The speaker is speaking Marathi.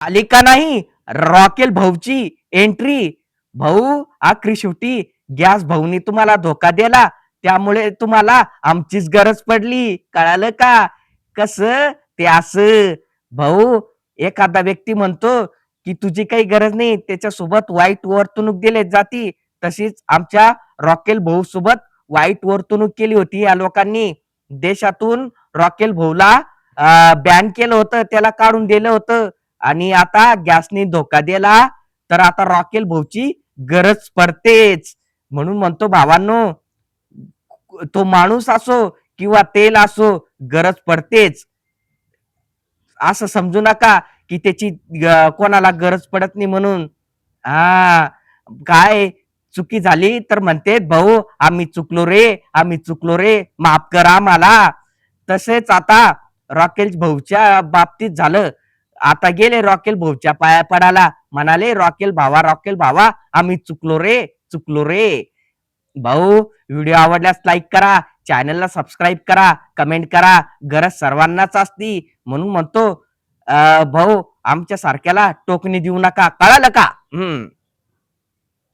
आली का नाही रॉकेल भाऊची एंट्री. भाऊ आखरी शेवटी गॅस भाऊनी तुम्हाला धोका दिला, त्यामुळे तुम्हाला आमचीच गरज पडली, कळालं का? कसं ते असं. भाऊ, एखादा व्यक्ती म्हणतो की तुझी काही गरज नाही, त्याच्यासोबत वाईट वर्तणूक दिली जाती, तशीच आमच्या रॉकेल भाऊ सोबत वाईट वर्तणूक केली होती या लोकांनी. देशातून रॉकेल भाऊला बॅन केलं होतं, त्याला काढून दिलं होतं. आणि आता गॅसने धोका दिला, तर आता रॉकेल भाऊची गरज पडतेच. म्हणून म्हणतो भावांनो, तो माणूस असो किंवा तेल असो, गरज पडतेच. असं समजू नका की त्याची कोणाला गरज पडत नाही म्हणून. हा, काय चुकी झाली तर म्हणते भाऊ आम्ही चुकलो रे, आम्ही चुकलो रे, माफ करा आम्हाला. तसेच आता रॉकेल भाऊच्या बाबतीत झालं. आता गेले रॉकेल भाऊच्या पाया पडायला, म्हणाले रॉकेल भावा, रॉकेल भावा, आम्ही चुकलो रे, चुकलो रे. भाऊ, व्हिडिओ आवडल्यास लाईक करा, चॅनलला सबस्क्राईब करा, कमेंट करा. गरज सर्वांनाच असती, म्हणून म्हणतो भाऊ आमच्या सारख्याला टोकणी देऊ नका, कळालं का?